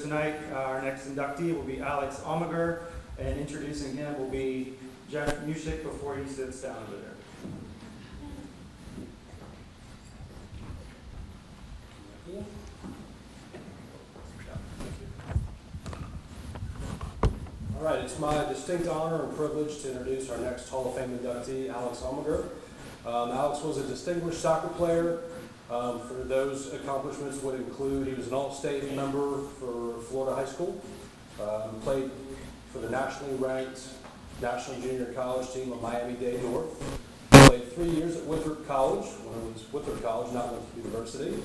tonight, our next inductee will be Alex Almaguer, and introducing him will be Jeff Musick before he sits down over there. All right, it's my distinct honor and privilege to introduce our next Hall of Fame inductee, Alex Almaguer. Alex was a distinguished soccer player. For those accomplishments would include, he was an all-state member for Florida High School, played for the nationally ranked National Junior College team of Miami-Dade North, played 3 years at Winthrop College, when it was Winthrop College, not Winthrop University,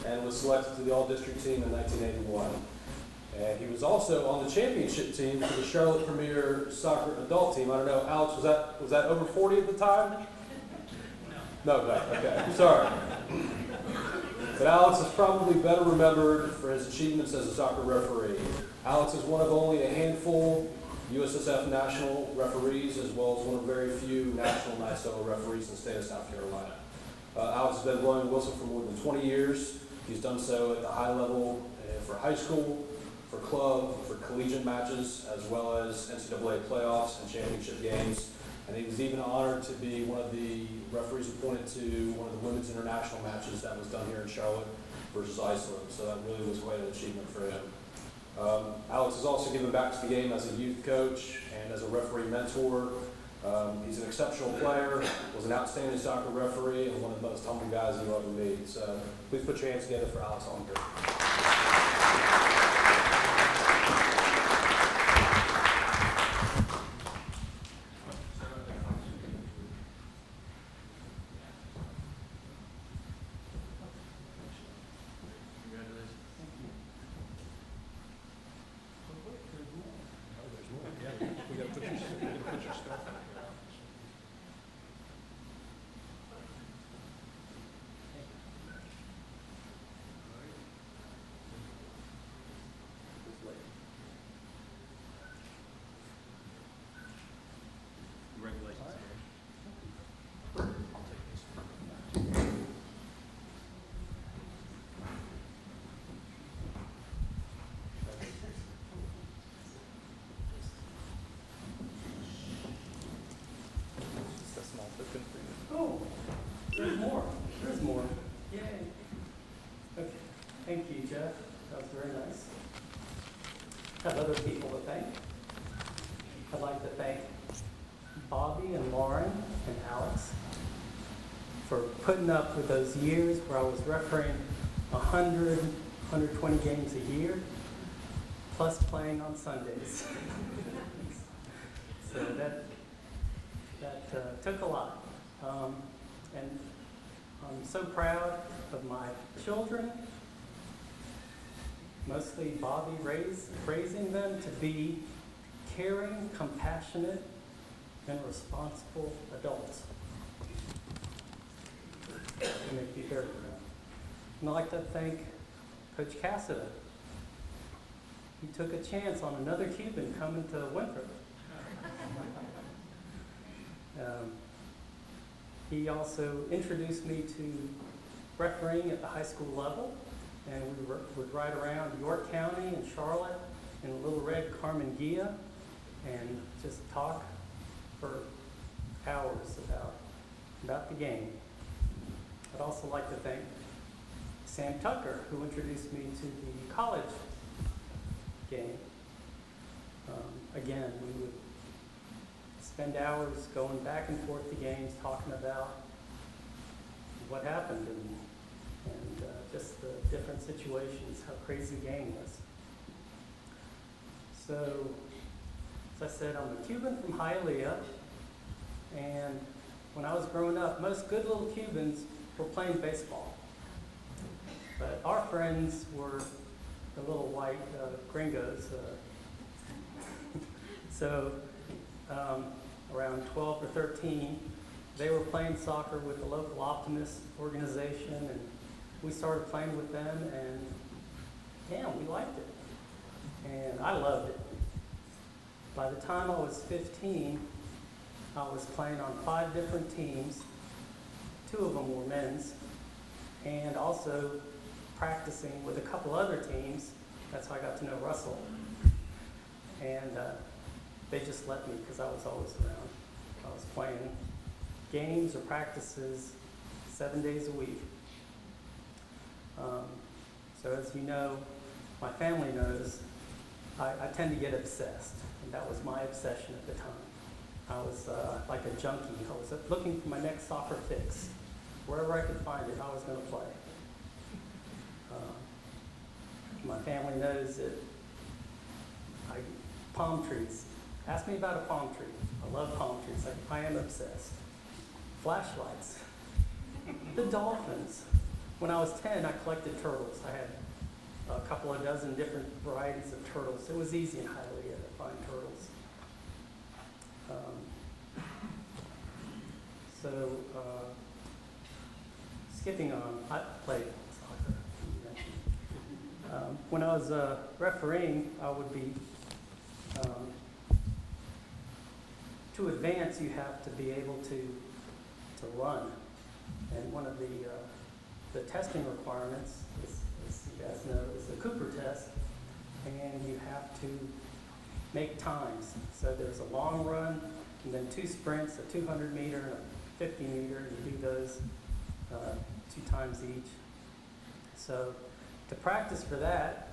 and was selected to the All-District team in 1981. And he was also on the championship team for the Charlotte Premier Soccer Adult Team. I don't know, Alex, was that over 40 at the time? No, okay, sorry. But Alex is probably better remembered for his achievements as a soccer referee. Alex is one of only a handful USSF national referees, as well as one of very few national NISO referees in the state of South Carolina. Alex has been blowing the whistle for more than 20 years. He's done so at the high level for high school, for club, for collegiate matches, as well as NCAA playoffs and championship games. And he was even honored to be one of the referees appointed to one of the women's international matches that was done here in Charlotte versus Iceland. So that really was quite an achievement for him. Alex has also given back to the game as a youth coach and as a referee mentor. He's an exceptional player, was an outstanding soccer referee, and one of the most humble guys you'll ever meet. So please put your hands together for Alex Almaguer. Oh, there's more. There's more. Yay. Okay. Thank you, Jeff. That was very nice. I have other people to thank. I'd like to thank Bobby and Lauren and Alex for putting up with those years where I was refereeing 100, 120 games a year, plus playing on Sundays. So that took a lot. And I'm so proud of my children, mostly Bobby raising them to be caring, compassionate, and responsible adults. They make me very proud. And I'd like to thank Coach Cassida. He took a chance on another Cuban coming to Winthrop. He also introduced me to refereeing at the high school level, and we would ride around York County and Charlotte in a little red Carmen Ghia and just talk for hours about the game. I'd also like to thank Sam Tucker, who introduced me to the college game. Again, we would spend hours going back and forth to games, talking about what happened and just the different situations, how crazy the game was. So, as I said, I'm a Cuban from Hialeah, and when I was growing up, most good little Cubans were playing baseball. But our friends were the little white gringos. So, around 12 or 13, they were playing soccer with the local Optimist organization, and we started playing with them, and damn, we liked it. And I loved it. By the time I was 15, I was playing on 5 different teams. 2 of them were men's, and also practicing with a couple other teams That's how I got to know Russell. And they just let me because I was always around. I was playing games or practices 7 days a week. So as you know, my family knows, I tend to get obsessed. And that was my obsession at the time. I was like a junkie. I was looking for my next soccer fix. Wherever I could find it, I was going to play. My family knows that palm trees. Ask me about a palm tree. I love palm trees. I am obsessed. Flashlights. The dolphins. When I was 10, I collected turtles. I had a couple of dozen different varieties of turtles. It was easy in Hialeah to find turtles. Skipping on, I played soccer. When I was refereeing, I would be, to advance, you have to be able to run. And one of the testing requirements, as you guys know, is the Cooper test, and you have to make times. So there's a long run, and then 2 sprints, a 200 meter and a 50 meter, and you do those 2 times each. So to practice for that,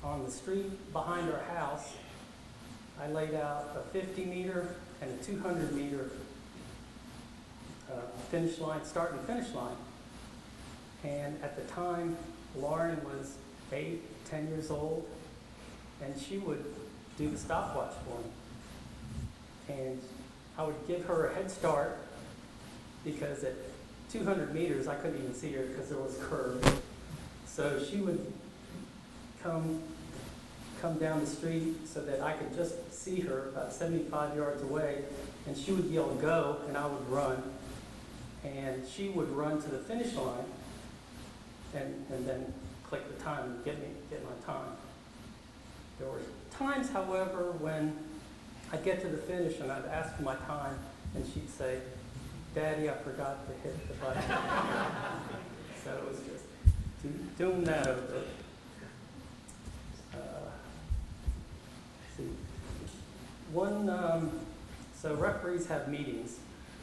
on the street behind our house, I laid out a 50 meter and a 200 meter finish line, start and finish line. And at the time, Lauren was 8, 10 years old, and she would do the stopwatch for me. And I would give her a head start because at 200 meters, I couldn't even see her because there was a curve. So she would come down the street so that I could just see her about 75 yards away, and she would yell go, and I would run. And she would run to the finish line and then click the time and get my time. There were times, however, when I'd get to the finish and I'd ask for my time, and she'd say, "Daddy, I forgot to hit the button." So it was just doing that over. So referees have meetings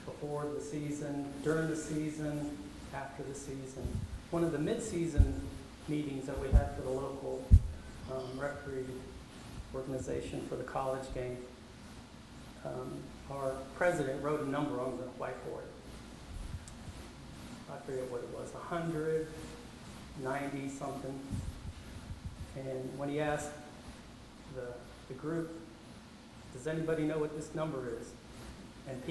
before the season, during the season, after the season. One of the mid-season meetings that we had for the local referee organization for the college game, our president wrote a number on the whiteboard. I forget what it was, 100, 90 something. And when he asked the group, "Does anybody know what this number is?" And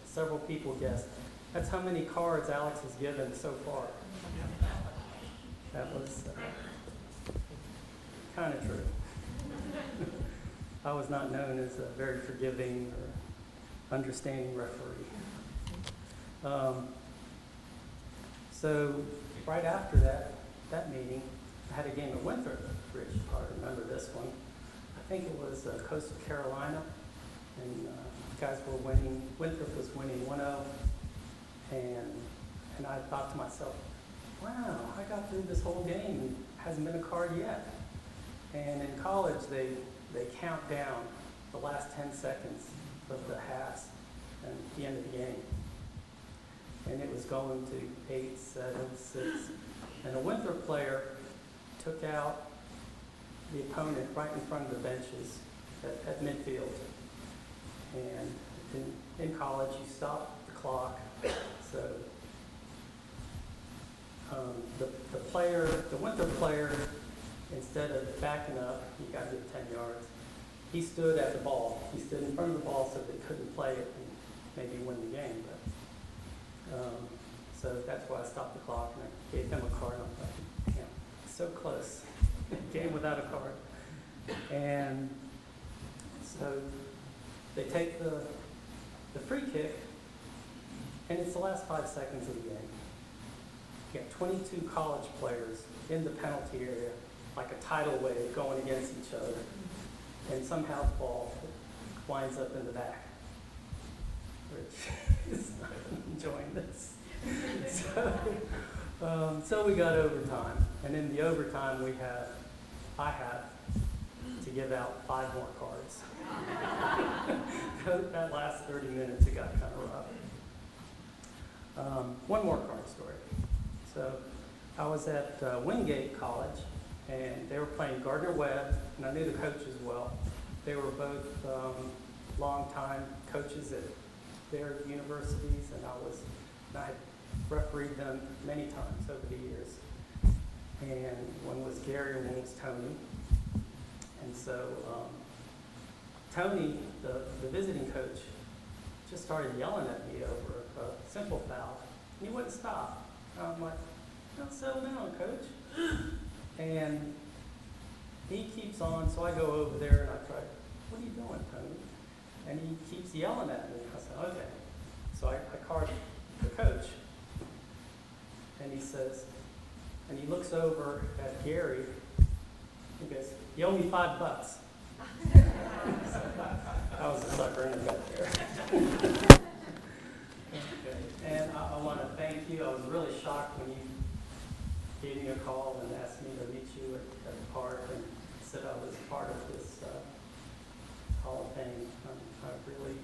several people guessed. That's how many cards Alex has given so far. That was kind of true. I was not known as a very forgiving or understanding referee. So right after that meeting, I had a game at Winthrop. Rich, you probably remember this one. I think it was Coastal Carolina, and guys were winning. Winthrop was winning 1-0, and I thought to myself, wow, I got through this whole game and hasn't been a card yet. And in college, they count down the last 10 seconds of the halves and the end of the game. And it was going to 8, 7, 6. And a Winthrop player took out the opponent right in front of the benches at midfield. And in college, you stop the clock. So the Winthrop player, instead of backing up, he got to 10 yards. He stood at the ball. He stood in front of the ball so they couldn't play it and maybe win the game. So that's why I stopped the clock and I gave him a card. I'm like, yeah, so close. Game without a card. And so they take the free kick, and it's the last 5 seconds of the game. You got 22 college players in the penalty area, like a tidal wave going against each other, and somehow the ball winds up in the back. Rich is not enjoying this. So we got overtime, and in the overtime we have I have to give out 5 more cards. That last 30 minutes, it got kind of rough. One more card story. So I was at Wingate College, and they were playing Gardner-Webb, and I knew the coaches well. They were both longtime coaches at their universities, and I had refereed them many times over the years. And one was Gary and one was Tony. And so Tony, the visiting coach, just started yelling at me over a simple foul, and he wouldn't stop. And I'm like, "No, settle down, coach." And he keeps on, so I go over there and I try, "What are you doing, Tony?" And he keeps yelling at me. I said, "Okay." So I card the coach, and he says, and he looks over at Gary, he goes, "You owe me $5. I was a sucker and got there. Okay. And I want to thank you. I was really shocked when you gave me a call and asked me to meet you at the park and said I was part of this Hall of Fame. I really